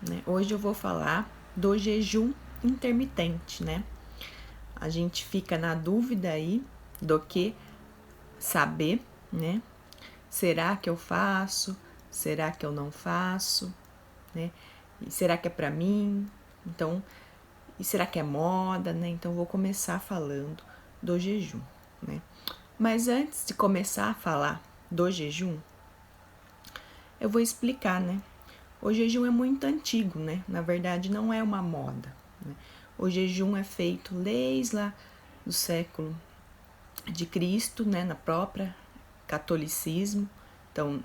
né? Hoje eu vou falar do jejum intermitente, né? A gente fica na dúvida aí do que saber, né? Será que eu faço? Será que eu não faço? Né? E será que é pra mim? Então, e será que é moda, né? Então, vou começar falando do jejum, né? Mas antes de começar a falar do jejum, eu vou explicar, né? O jejum é muito antigo, né? Na verdade, não é uma moda, né? O jejum é feito desde lá do século de Cristo, né? Na própria catolicismo. Então,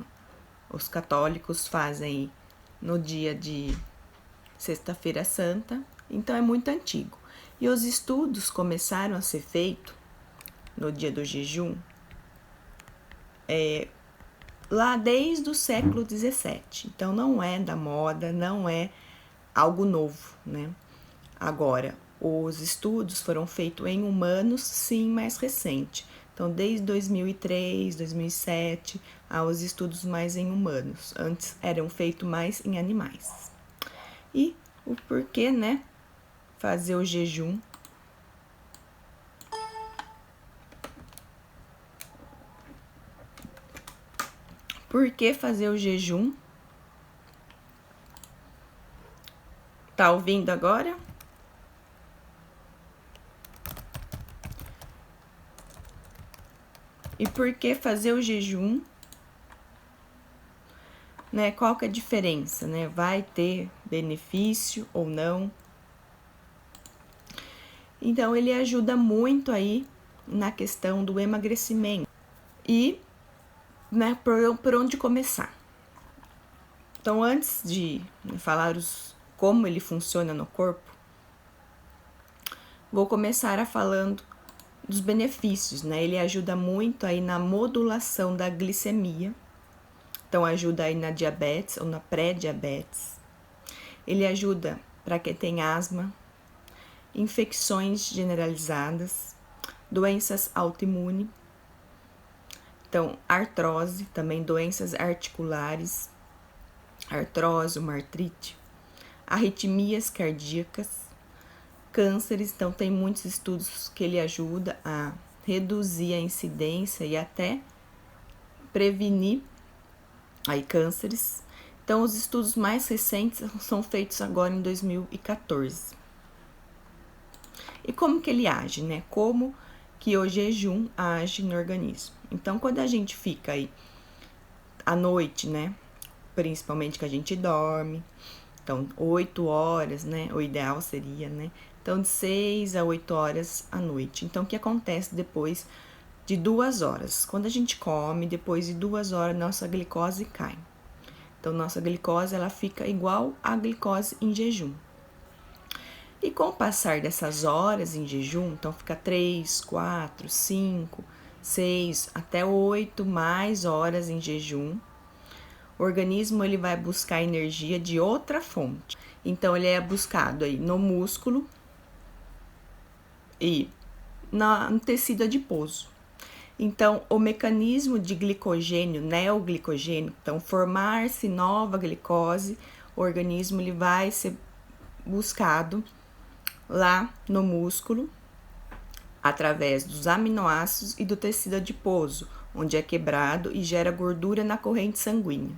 os católicos fazem no dia de Sexta-feira Santa. Então, é muito antigo. E os estudos começaram a ser feitos no dia do jejum lá desde o século XVII. Então, não é da moda, não é algo novo, né? Agora, os estudos foram feitos em humanos, sim, mais recente. Então, desde 2003, 2007, há os estudos mais em humanos. Antes eram feitos mais em animais. E o porquê, né? Fazer o jejum. Por que fazer o jejum? Tá ouvindo agora? E por que fazer o jejum? Né? Qual que é a diferença, né? Vai ter benefício ou não? Então, ele ajuda muito aí na questão do emagrecimento. E, né, por onde começar? Então, antes de falar como ele funciona no corpo, vou começar falando dos benefícios, né? Ele ajuda muito aí na modulação da glicemia. Então, ajuda aí na diabetes ou na pré-diabetes. Ele ajuda para quem tem asma, infecções generalizadas, doenças autoimunes, então artrose, também doenças articulares, artrose, uma artrite, arritmias cardíacas, cânceres. Então tem muitos estudos que ele ajuda a reduzir a incidência e até prevenir aí cânceres. Então os estudos mais recentes são feitos agora em 2014. E como que ele age, né? Como que o jejum age no organismo. Então, quando a gente fica aí à noite, né? Principalmente que a gente dorme, então 8 horas, né? O ideal seria, né? Então, de 6 a 8 horas à noite. Então, o que acontece depois de 2 horas? Quando a gente come, depois de 2 horas, nossa glicose cai. Então, nossa glicose, ela fica igual à glicose em jejum. E com o passar dessas horas em jejum, então fica 3, 4, 5, 6, até 8 mais horas em jejum, o organismo ele vai buscar energia de outra fonte. Então ele é buscado aí no músculo e no tecido adiposo. Então o mecanismo de glicogênio, neoglicogênio, então formar-se nova glicose, o organismo ele vai ser buscado lá no músculo, através dos aminoácidos e do tecido adiposo, onde é quebrado e gera gordura na corrente sanguínea.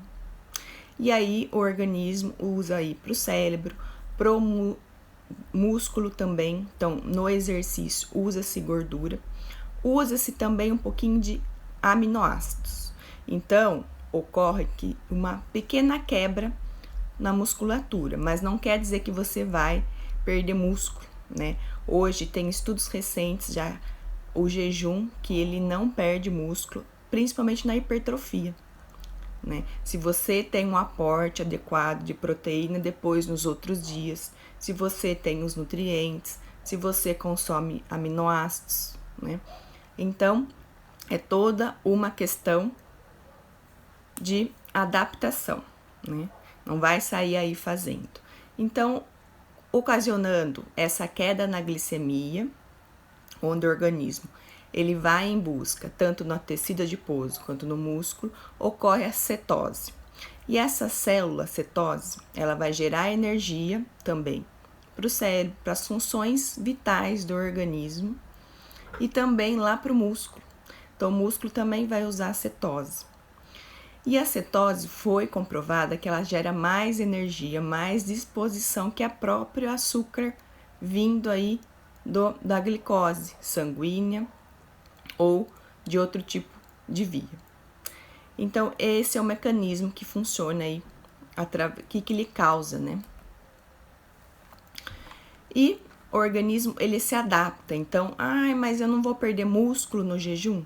E aí o organismo usa aí para o cérebro, para o músculo também. Então, no exercício usa-se gordura, usa-se também um pouquinho de aminoácidos. Então, ocorre que uma pequena quebra na musculatura, mas não quer dizer que você vai perder músculo, né? Hoje tem estudos recentes já o jejum que ele não perde músculo, principalmente na hipertrofia, né? Se você tem um aporte adequado de proteína depois nos outros dias, se você tem os nutrientes, se você consome aminoácidos, né? Então, é toda uma questão de adaptação, né? Não vai sair aí fazendo. Então, ocasionando essa queda na glicemia, onde o organismo ele vai em busca, tanto no tecido adiposo quanto no músculo, ocorre a cetose. E essa célula cetose, ela vai gerar energia também para o cérebro, para as funções vitais do organismo e também lá para o músculo. Então, o músculo também vai usar a cetose. E a cetose foi comprovada que ela gera mais energia, mais disposição que a própria açúcar vindo aí da glicose sanguínea ou de outro tipo de via. Então, esse é o mecanismo que funciona aí, que lhe causa, né? E o organismo, ele se adapta. Então, mas eu não vou perder músculo no jejum?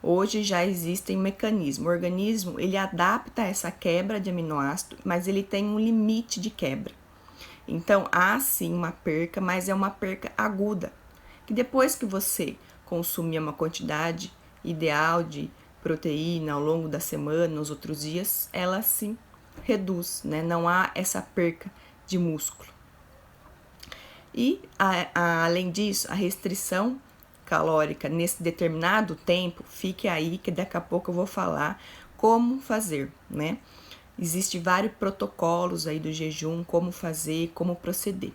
Hoje já existem mecanismos. O organismo, ele adapta essa quebra de aminoácido, mas ele tem um limite de quebra. Então, há sim uma perca, mas é uma perca aguda, que depois que você consumir uma quantidade ideal de proteína ao longo da semana, nos outros dias, ela se reduz, né? Não há essa perca de músculo. E, além disso, a restrição calórica nesse determinado tempo, fique aí que daqui a pouco eu vou falar como fazer, né? Existem vários protocolos aí do jejum, como fazer, como proceder.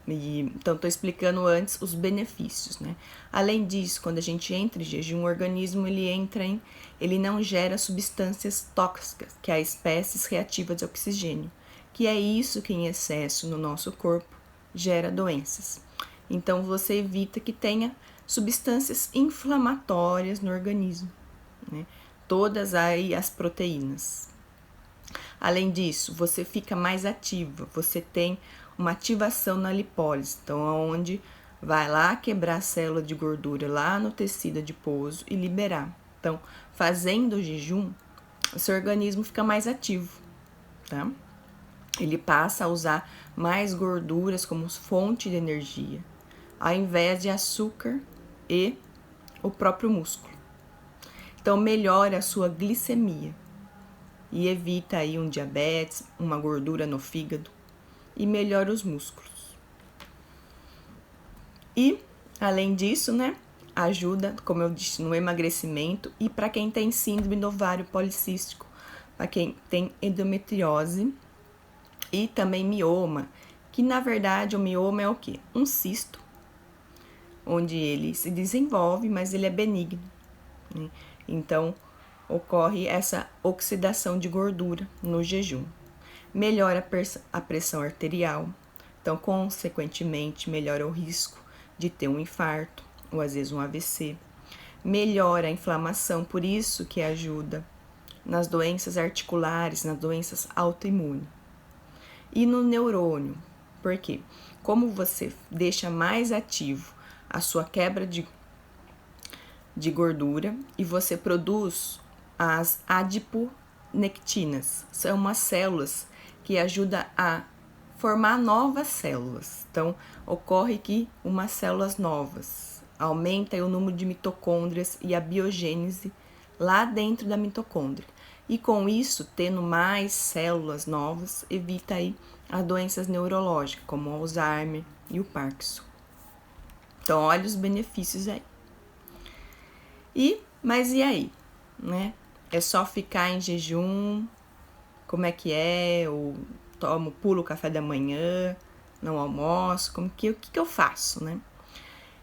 Então, estou explicando antes os benefícios, né? Além disso, quando a gente entra em jejum, o organismo ele não gera substâncias tóxicas, que é as espécies reativas de oxigênio, que é isso que em excesso no nosso corpo gera doenças. Então, você evita que tenha substâncias inflamatórias no organismo, né? Todas aí as proteínas. Além disso, você fica mais ativa, você tem uma ativação na lipólise, então onde vai lá quebrar a célula de gordura lá no tecido adiposo e liberar. Então, fazendo o jejum, o seu organismo fica mais ativo, tá? Ele passa a usar mais gorduras como fonte de energia, ao invés de açúcar e o próprio músculo. Então, melhora a sua glicemia e evita aí um diabetes, uma gordura no fígado e melhora os músculos. E, além disso, né, ajuda, como eu disse, no emagrecimento e para quem tem síndrome do ovário policístico, para quem tem endometriose e também mioma, que na verdade o mioma é o quê? Um cisto, onde ele se desenvolve, mas ele é benigno, né? Então, ocorre essa oxidação de gordura no jejum. Melhora a pressão arterial, então, consequentemente, melhora o risco de ter um infarto ou às vezes um AVC. Melhora a inflamação, por isso que ajuda nas doenças articulares, nas doenças autoimunes. E no neurônio, por quê? Como você deixa mais ativo a sua quebra de gordura e você produz as adiponectinas, são umas células que ajudam a formar novas células. Então, ocorre que umas células novas aumenta o número de mitocôndrias e a biogênese lá dentro da mitocôndria. E com isso, tendo mais células novas, evita aí as doenças neurológicas, como o Alzheimer e o Parkinson. Então, olha os benefícios aí. Mas e aí, né? É só ficar em jejum? Como é que é? Ou pulo o café da manhã, não almoço? O que eu faço, né?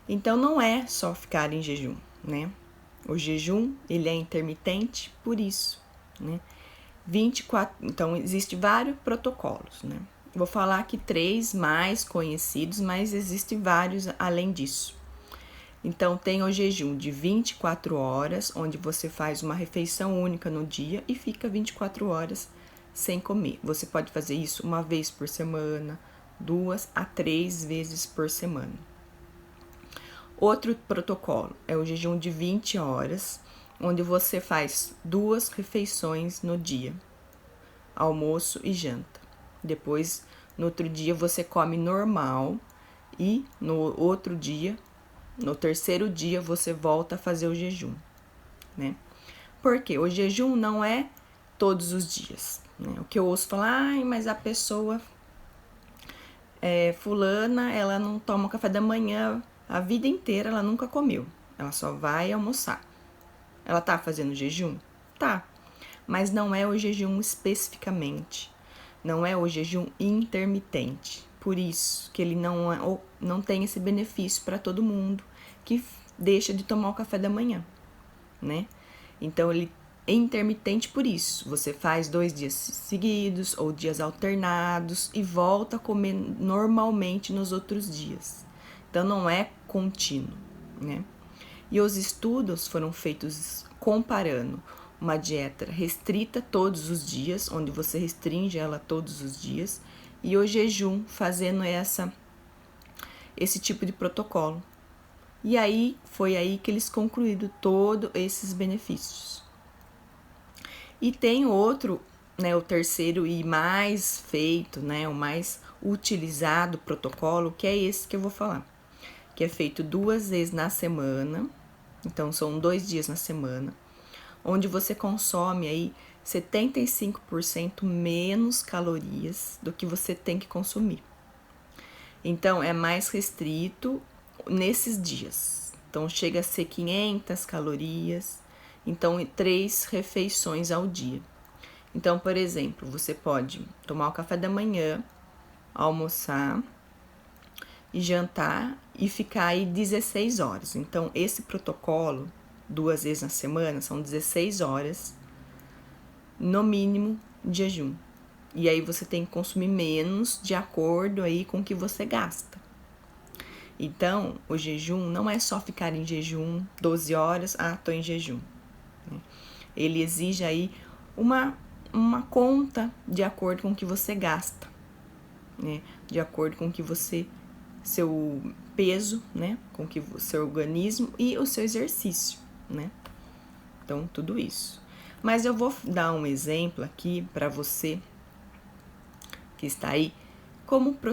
Então, não é só ficar em jejum, né? O jejum, ele é intermitente por isso, né? 24, então, existem vários protocolos, né? Vou falar aqui 3 mais conhecidos, mas existem vários além disso. Então, tem o jejum de 24 horas, onde você faz uma refeição única no dia e fica 24 horas sem comer. Você pode fazer isso uma vez por semana, 2 a 3 vezes por semana. Outro protocolo é o jejum de 20 horas, onde você faz 2 refeições no dia, almoço e janta. Depois, no outro dia, você come normal e no outro dia, no terceiro dia, você volta a fazer o jejum, né? Porque o jejum não é todos os dias, né? O que eu ouço falar, mas a pessoa fulana, ela não toma café da manhã a vida inteira, ela nunca comeu, ela só vai almoçar. Ela tá fazendo jejum? Tá. mas não é o jejum especificamente, não é o jejum intermitente. Por isso que ele não tem esse benefício para todo mundo que deixa de tomar o café da manhã, né? Então, ele é intermitente por isso. Você faz 2 dias seguidos ou dias alternados e volta a comer normalmente nos outros dias. Então, não é contínuo, né? E os estudos foram feitos comparando uma dieta restrita todos os dias, onde você restringe ela todos os dias, e o jejum fazendo esse tipo de protocolo. E aí, foi aí que eles concluíram todos esses benefícios. E tem outro, né, o terceiro e mais feito, né, o mais utilizado protocolo, que é esse que eu vou falar, que é feito 2 vezes na semana, então são 2 dias na semana, onde você consome aí 75% menos calorias do que você tem que consumir. Então, é mais restrito nesses dias. Então, chega a ser 500 calorias. Então, 3 refeições ao dia. Então, por exemplo, você pode tomar o café da manhã, almoçar e jantar e ficar aí 16 horas. Então, esse protocolo, 2 vezes na semana, são 16 horas, no mínimo, de jejum. E aí você tem que consumir menos de acordo aí com o que você gasta. Então, o jejum não é só ficar em jejum 12 horas, tô em jejum. Ele exige aí uma conta de acordo com o que você gasta, né? De acordo com o que seu peso, né? Com que o seu organismo e o seu exercício, né? Então, tudo isso. Mas eu vou dar um exemplo aqui para você que está aí.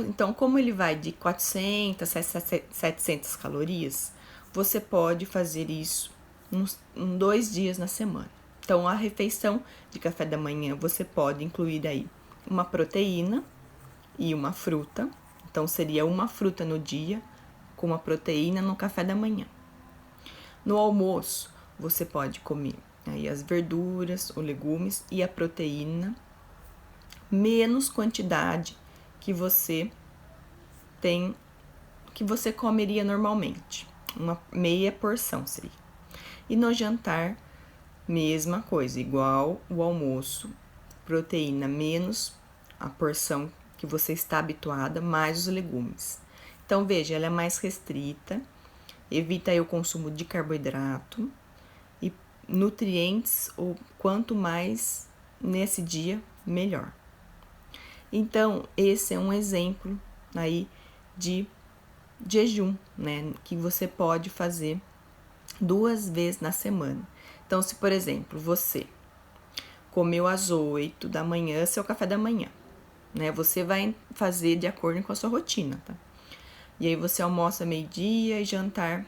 Então, como ele vai de 400 a 700 calorias, você pode fazer isso em 2 dias na semana. Então, a refeição de café da manhã, você pode incluir aí uma proteína e uma fruta. Então, seria uma fruta no dia com uma proteína no café da manhã. No almoço, você pode comer aí as verduras, os legumes e a proteína, menos quantidade que você comeria normalmente. Uma meia porção seria. E no jantar, mesma coisa, igual o almoço, proteína menos a porção que você está habituada, mais os legumes. Então, veja, ela é mais restrita, evita aí o consumo de carboidrato e nutrientes, ou quanto mais nesse dia, melhor. Então, esse é um exemplo aí de jejum, né, que você pode fazer 2 vezes na semana. Então, se, por exemplo, você comeu às 8 da manhã, seu café da manhã, né, você vai fazer de acordo com a sua rotina, tá? E aí você almoça meio-dia e jantar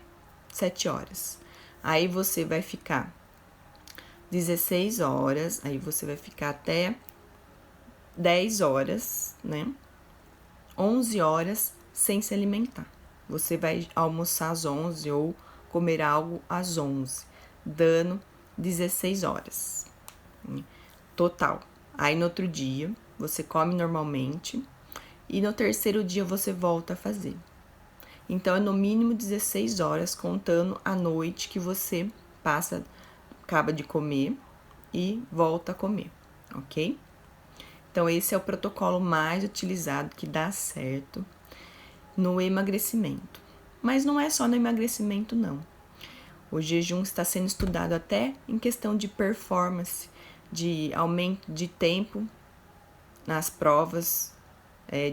7 horas. Aí você vai ficar 16 horas, aí você vai ficar até 10 horas, né? 11 horas sem se alimentar. Você vai almoçar às 11 ou comer algo às 11, dando 16 horas total. Aí no outro dia você come normalmente e no terceiro dia você volta a fazer. Então é no mínimo 16 horas, contando a noite que você acaba de comer e volta a comer, ok? Então, esse é o protocolo mais utilizado, que dá certo no emagrecimento. Mas não é só no emagrecimento, não. O jejum está sendo estudado até em questão de performance, de aumento de tempo nas provas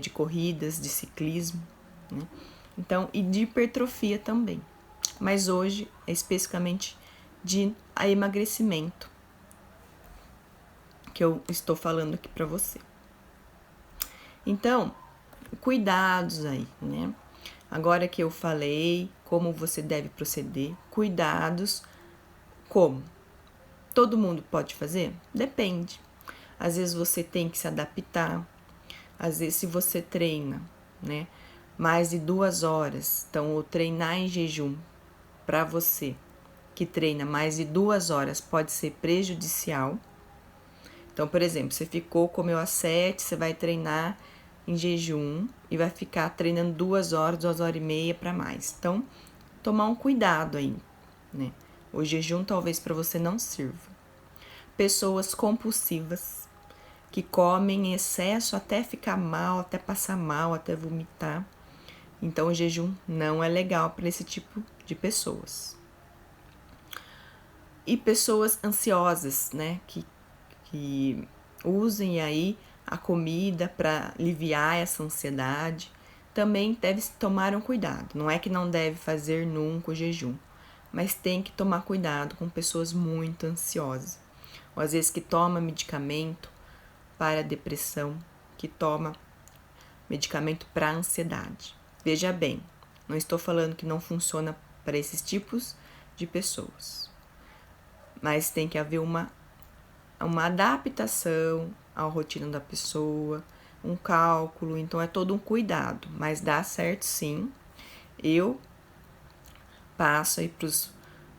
de corridas, de ciclismo, né? Então, e de hipertrofia também. Mas hoje é especificamente de emagrecimento que eu estou falando aqui para você. Então, cuidados aí, né? Agora que eu falei como você deve proceder, cuidados como? Todo mundo pode fazer? Depende. Às vezes você tem que se adaptar. Às vezes, se você treina, né, mais de 2 horas, então, o treinar em jejum para você que treina mais de 2 horas pode ser prejudicial, Então, por exemplo, você comeu às 7, você vai treinar em jejum e vai ficar treinando 2 horas, 2 horas e meia para mais. Então, tomar um cuidado aí, né? O jejum talvez para você não sirva. Pessoas compulsivas que comem em excesso até ficar mal, até passar mal, até vomitar. Então, o jejum não é legal para esse tipo de pessoas. E pessoas ansiosas, né? Que usem aí a comida para aliviar essa ansiedade. Também deve tomar um cuidado. Não é que não deve fazer nunca o jejum, mas tem que tomar cuidado com pessoas muito ansiosas. Ou às vezes que toma medicamento para depressão, que toma medicamento para ansiedade. Veja bem, não estou falando que não funciona para esses tipos de pessoas, mas tem que haver uma adaptação à rotina da pessoa, um cálculo, então é todo um cuidado, mas dá certo sim. Eu passo aí para os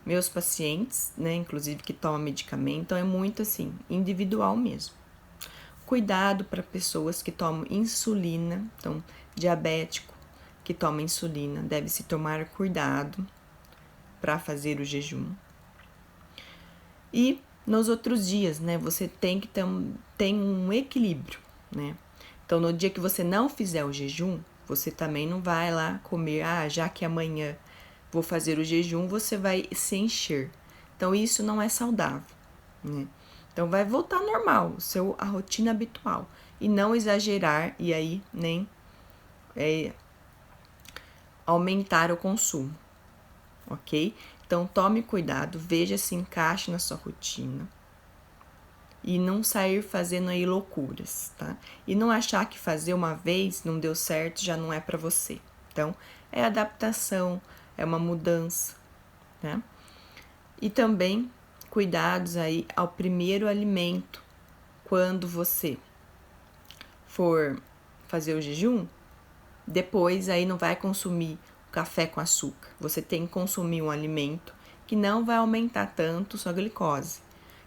meus pacientes, né, inclusive que tomam medicamento, então é muito assim, individual mesmo. Cuidado para pessoas que tomam insulina, então diabético que toma insulina, deve se tomar cuidado para fazer o jejum. E nos outros dias, né, você tem que ter um equilíbrio, né? Então, no dia que você não fizer o jejum, você também não vai lá comer, já que amanhã vou fazer o jejum, você vai se encher. Então, isso não é saudável, né? Então, vai voltar normal, a rotina habitual. E não exagerar e aí nem aumentar o consumo, ok? Então, tome cuidado, veja se encaixa na sua rotina. E não sair fazendo aí loucuras, tá? E não achar que fazer uma vez não deu certo, já não é para você. Então, é adaptação, é uma mudança, né? E também cuidados aí ao primeiro alimento. Quando você for fazer o jejum, depois aí não vai consumir café com açúcar. Você tem que consumir um alimento que não vai aumentar tanto sua glicose.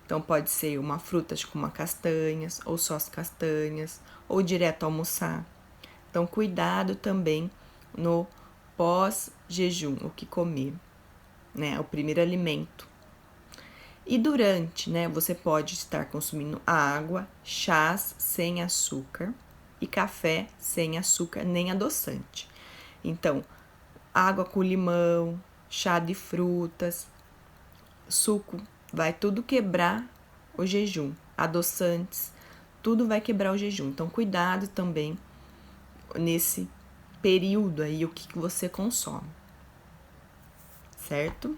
Então, pode ser uma fruta com uma castanhas, ou só as castanhas, ou direto almoçar. Então, cuidado também no pós-jejum, o que comer, né? O primeiro alimento. E durante, né? Você pode estar consumindo água, chás sem açúcar e café sem açúcar nem adoçante. Então, água com limão, chá de frutas, suco, vai tudo quebrar o jejum. Adoçantes, tudo vai quebrar o jejum. Então, cuidado também nesse período aí, o que você consome. Certo?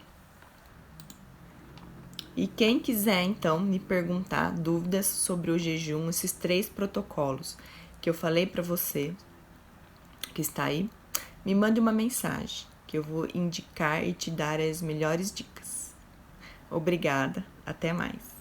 E quem quiser, então, me perguntar dúvidas sobre o jejum, esses 3 protocolos que eu falei para você, que está aí, me mande uma mensagem, que eu vou indicar e te dar as melhores dicas. Obrigada, até mais.